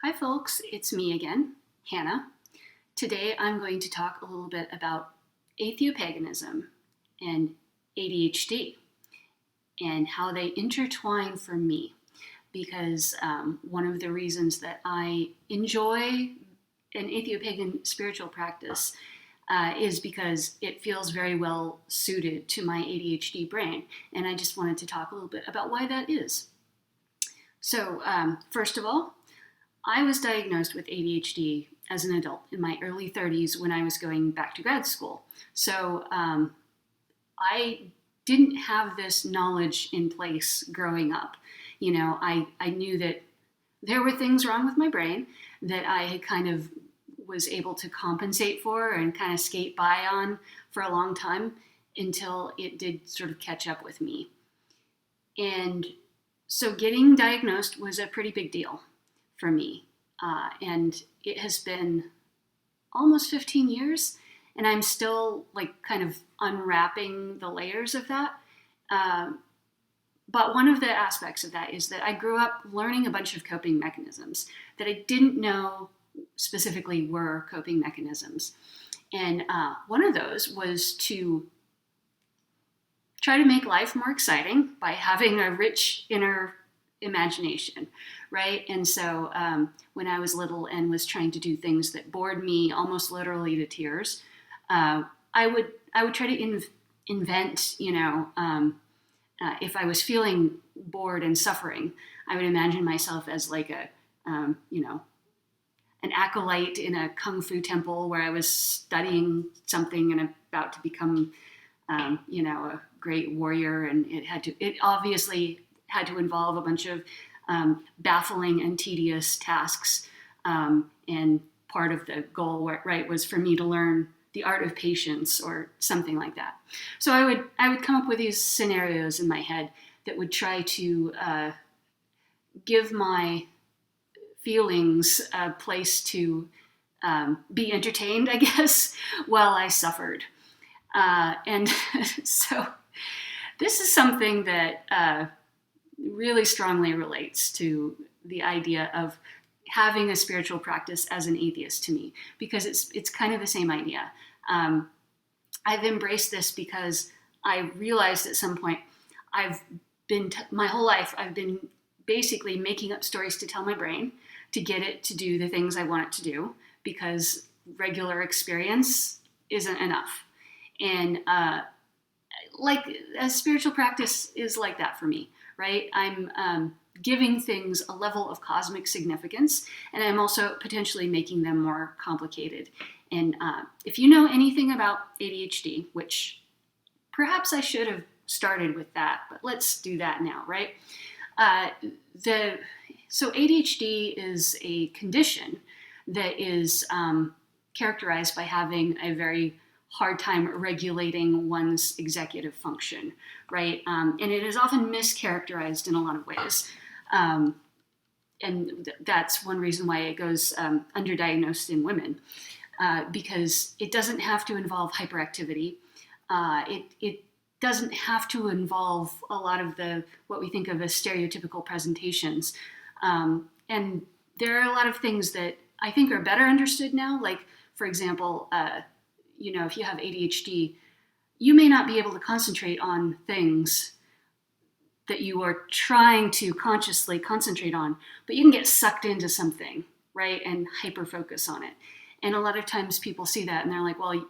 Hi folks, it's me again, Hannah. Today I'm going to talk a little bit about Atheopaganism and ADHD and how they intertwine for me. Because one of the reasons that I enjoy an Atheopagan spiritual practice is because it feels very well suited to my ADHD brain. And I just wanted to talk a little bit about why that is. So, first of all, I was diagnosed with ADHD as an adult in my early 30s when I was going back to grad school. So I didn't have this knowledge in place growing up. I knew that there were things wrong with my brain that I had kind of was able to compensate for and kind of skate by on for a long time until it did sort of catch up with me. And so getting diagnosed was a pretty big deal for me. And it has been almost 15 years, and I'm still like kind of unwrapping the layers of that. But one of the aspects of that is that I grew up learning a bunch of coping mechanisms that I didn't know specifically were coping mechanisms. And one of those was to try to make life more exciting by having a rich inner imagination, right? And so when I was little and was trying to do things that bored me almost literally to tears, I would try to invent, if I was feeling bored and suffering, I would imagine myself as like an acolyte in a kung fu temple where I was studying something and about to become, a great warrior, and it obviously had to involve a bunch of baffling and tedious tasks. And part of the goal, right, was for me to learn the art of patience or something like that. So I would come up with these scenarios in my head that would try to give my feelings a place to be entertained, I guess, while I suffered. And so this is something that really strongly relates to the idea of having a spiritual practice as an atheist to me, because it's kind of the same idea. I've embraced this because I realized at some point my whole life I've been basically making up stories to tell my brain to get it to do the things I want it to do, because regular experience isn't enough. And like a spiritual practice is like that for me, right? I'm giving things a level of cosmic significance, and I'm also potentially making them more complicated. And if you know anything about ADHD, which perhaps I should have started with that, but let's do that now, right? So ADHD is a condition that is characterized by having a very hard time regulating one's executive function, right? And it is often mischaracterized in a lot of ways. And that's one reason why it goes underdiagnosed in women, because it doesn't have to involve hyperactivity. It doesn't have to involve a lot of what we think of as stereotypical presentations. And there are a lot of things that I think are better understood now. Like, for example, if you have ADHD, you may not be able to concentrate on things that you are trying to consciously concentrate on, but you can get sucked into something, right, and hyper focus on it. And a lot of times people see that and they're like, well,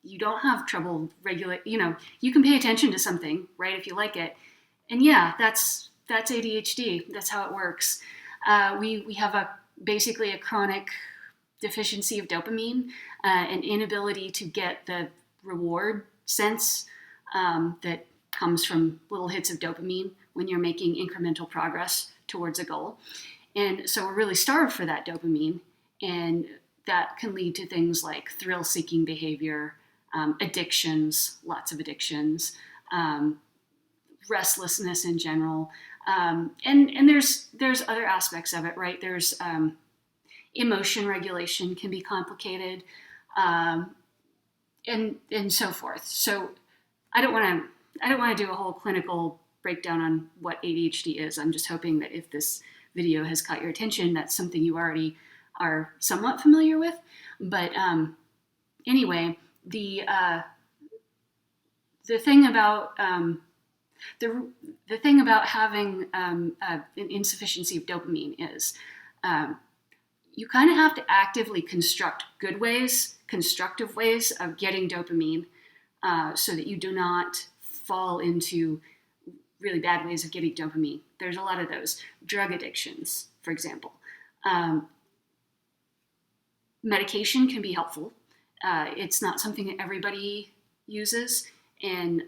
you don't have trouble you can pay attention to something, right, if you like it. And yeah, that's ADHD. That's how it works. We have basically a chronic deficiency of dopamine, an inability to get the reward sense that comes from little hits of dopamine when you're making incremental progress towards a goal. And so we're really starved for that dopamine, and that can lead to things like thrill-seeking behavior, addictions, lots of addictions, restlessness in general, and there's other aspects of it, right? There's emotion regulation can be complicated, and so forth. So I don't want to do a whole clinical breakdown on what ADHD is. I'm just hoping that if this video has caught your attention, that's something you already are somewhat familiar with. But anyway, the thing about the thing about having an insufficiency of dopamine is you kind of have to actively construct good ways, constructive ways of getting dopamine, so that you do not fall into really bad ways of getting dopamine. There's a lot of those. Drug addictions, for example. Medication can be helpful. It's not something that everybody uses, and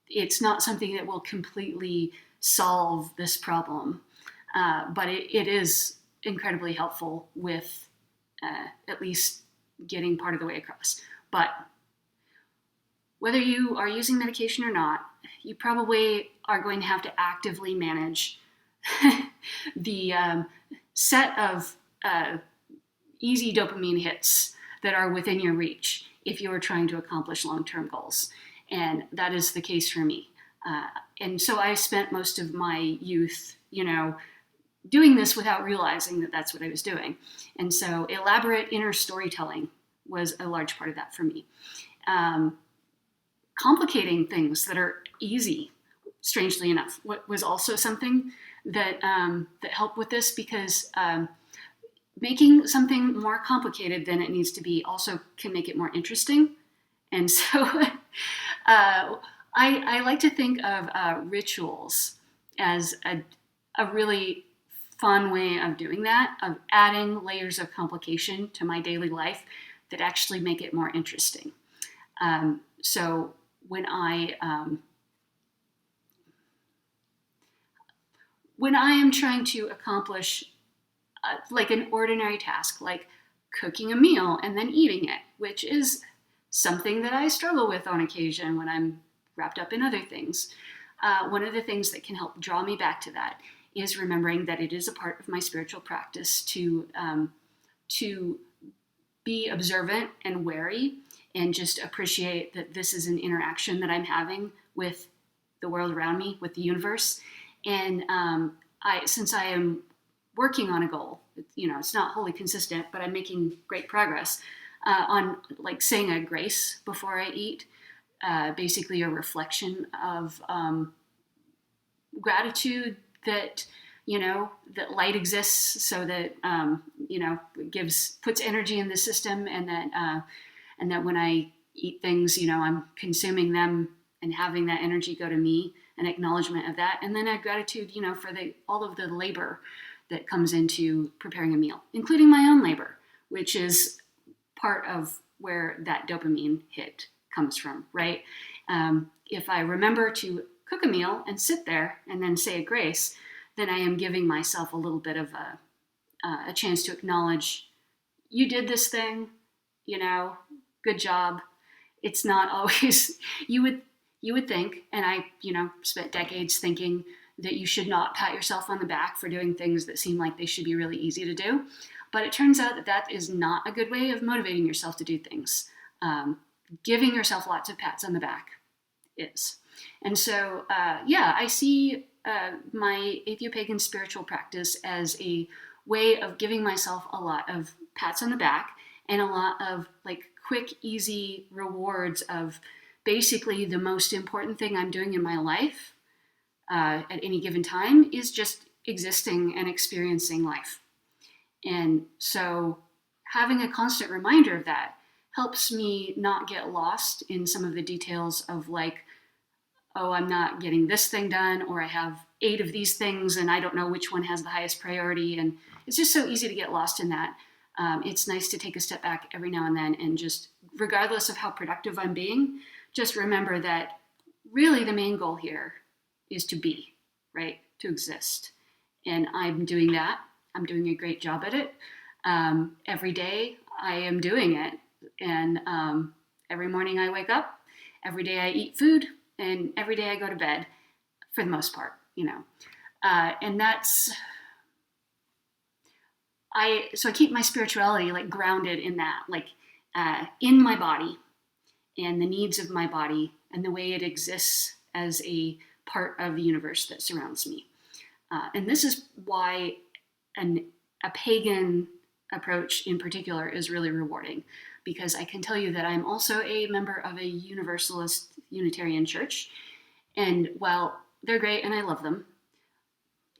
it's not something that will completely solve this problem, but it is incredibly helpful with at least getting part of the way across. But whether you are using medication or not, you probably are going to have to actively manage the set of easy dopamine hits that are within your reach if you are trying to accomplish long-term goals. And that is the case for me. And so I spent most of my youth, doing this without realizing that that's what I was doing. And so elaborate inner storytelling was a large part of that for me. Complicating things that are easy, strangely enough, was also something that that helped with this, because making something more complicated than it needs to be also can make it more interesting. And so I like to think of rituals as a really fun way of doing that, of adding layers of complication to my daily life that actually make it more interesting. So when I am trying to accomplish like an ordinary task, like cooking a meal and then eating it, which is something that I struggle with on occasion when I'm wrapped up in other things. One of the things that can help draw me back to that is remembering that it is a part of my spiritual practice to be observant and wary, and just appreciate that this is an interaction that I'm having with the world around me, with the universe. And since I am working on a goal, it's not wholly consistent, but I'm making great progress on like saying a grace before I eat, basically a reflection of gratitude that that light exists, so that puts energy in the system, and that when I eat things, I'm consuming them and having that energy go to me, an acknowledgement of that, and then a gratitude for all of the labor that comes into preparing a meal, including my own labor, which is part of where that dopamine hit comes from, right? If I remember to cook a meal and sit there and then say a grace, then I am giving myself a little bit of a chance to acknowledge, you did this thing, good job. It's not always, you would think, and I, spent decades thinking that you should not pat yourself on the back for doing things that seem like they should be really easy to do. But it turns out that is not a good way of motivating yourself to do things. Giving yourself lots of pats on the back is. And so, I see my Atheopagan spiritual practice as a way of giving myself a lot of pats on the back and a lot of like quick, easy rewards of basically the most important thing I'm doing in my life at any given time is just existing and experiencing life. And so having a constant reminder of that helps me not get lost in some of the details of like, oh, I'm not getting this thing done, or I have 8 of these things and I don't know which one has the highest priority. And it's just so easy to get lost in that. It's nice to take a step back every now and then and just, regardless of how productive I'm being, just remember that really the main goal here is to be, right? To exist. And I'm doing that. I'm doing a great job at it. Every day I am doing it. And every morning I wake up, every day I eat food, and every day I go to bed, for the most part, and that's, so I keep my spirituality like grounded in that, like in my body and the needs of my body and the way it exists as a part of the universe that surrounds me. And this is why a pagan approach in particular is really rewarding, because I can tell you that I'm also a member of a Universalist Unitarian church. And while they're great and I love them,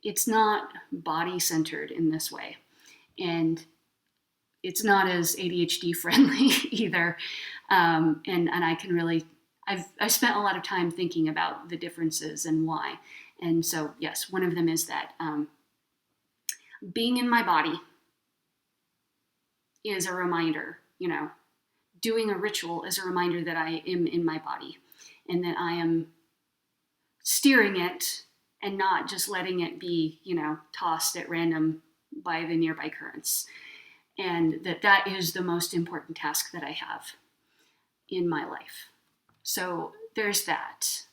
it's not body-centered in this way. And it's not as ADHD friendly either. And I can really, I've spent a lot of time thinking about the differences and why. And so, yes, one of them is that being in my body is a reminder, doing a ritual is a reminder that I am in my body and that I am steering it and not just letting it be, tossed at random by the nearby currents. And that is the most important task that I have in my life. So there's that.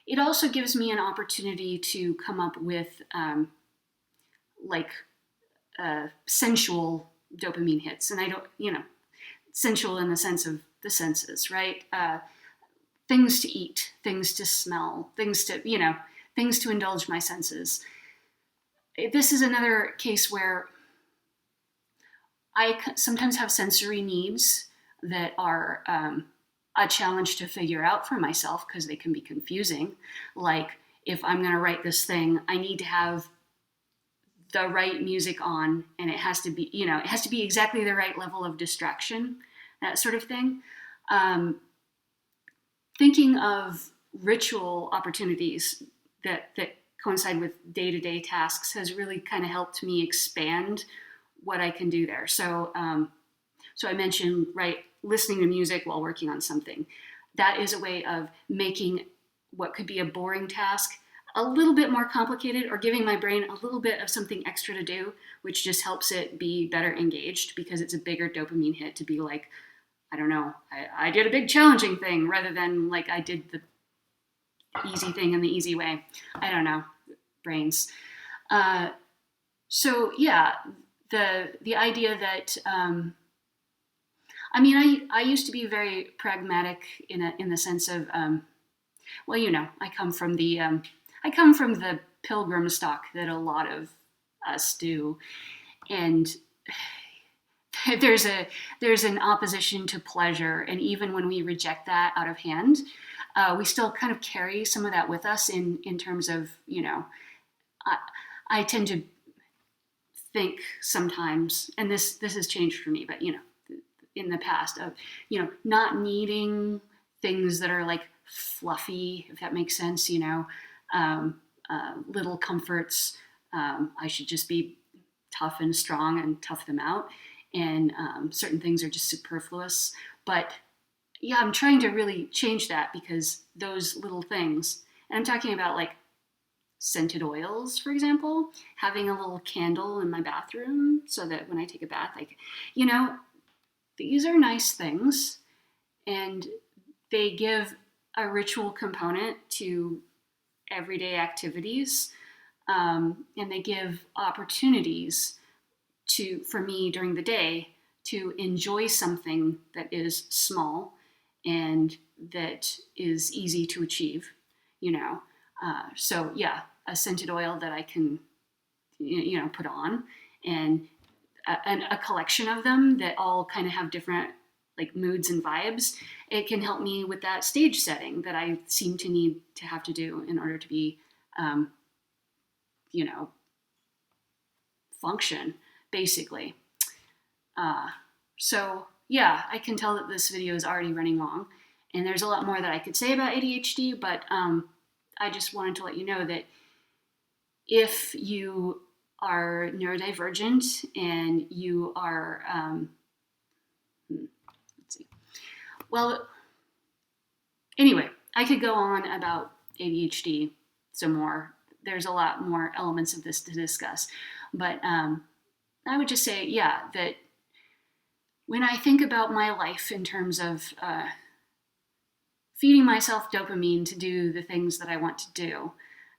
It also gives me an opportunity to come up with sensual dopamine hits. And I don't, sensual in the sense of the senses, right? Things to eat, things to smell, things to indulge my senses. This is another case where I sometimes have sensory needs that are a challenge to figure out for myself because they can be confusing. Like, if I'm going to write this thing, I need to have the right music on, and it has to be exactly the right level of distraction, that sort of thing. Thinking of ritual opportunities that coincide with day-to-day tasks has really kind of helped me expand what I can do there. So I mentioned, listening to music while working on something. That is a way of making what could be a boring task a little bit more complicated, or giving my brain a little bit of something extra to do, which just helps it be better engaged because it's a bigger dopamine hit to be like, I don't know, I did a big challenging thing rather than like I did the easy thing in the easy way. I don't know, brains. So yeah, the idea that, I used to be very pragmatic in the sense of, I come from the pilgrim stock that a lot of us do, and there's an opposition to pleasure, and even when we reject that out of hand, we still kind of carry some of that with us in terms of, I tend to think sometimes, and this has changed for me, but in the past, of not needing things that are like fluffy, if that makes sense, little comforts. I should just be tough and strong and tough them out, and certain things are just superfluous. But yeah, I'm trying to really change that, because those little things, and I'm talking about like scented oils, for example, having a little candle in my bathroom so that when I take a bath, these are nice things, and they give a ritual component to everyday activities, and they give opportunities for me during the day to enjoy something that is small and that is easy to achieve, So yeah, a scented oil that I can, put on, and a collection of them that all kind of have different like moods and vibes. It can help me with that stage setting that I seem to need to have to do in order to be, function, basically. So yeah, I can tell that this video is already running long, and there's a lot more that I could say about ADHD, but I just wanted to let you know that if you are neurodivergent and you are, let's see. Well, anyway, I could go on about ADHD some more. There's a lot more elements of this to discuss, but I would just say, yeah, that when I think about my life in terms of feeding myself dopamine to do the things that I want to do,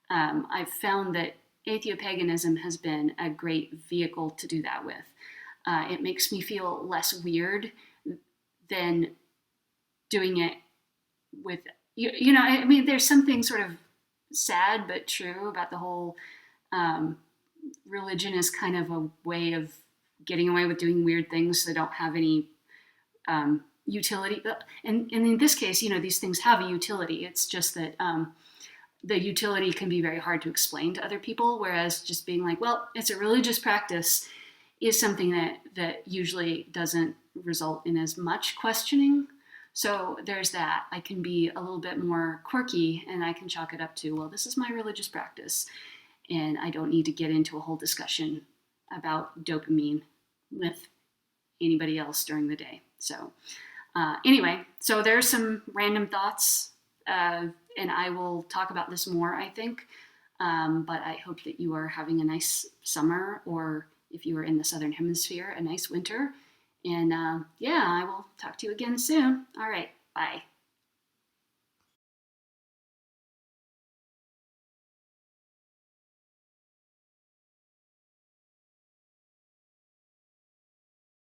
I've found that Atheopaganism has been a great vehicle to do that with. It makes me feel less weird than doing it with, there's something sort of sad but true about the whole religion is kind of a way of getting away with doing weird things that don't have any utility. And in this case, these things have a utility. It's just that the utility can be very hard to explain to other people, whereas just being like, well, it's a religious practice is something that usually doesn't result in as much questioning. So there's that. I can be a little bit more quirky, and I can chalk it up to, well, this is my religious practice, and I don't need to get into a whole discussion about dopamine with anybody else during the day. So anyway, so there's some random thoughts, and I will talk about this more, I think. But I hope that you are having a nice summer, or if you are in the Southern Hemisphere, a nice winter. And yeah, I will talk to you again soon. All right, bye.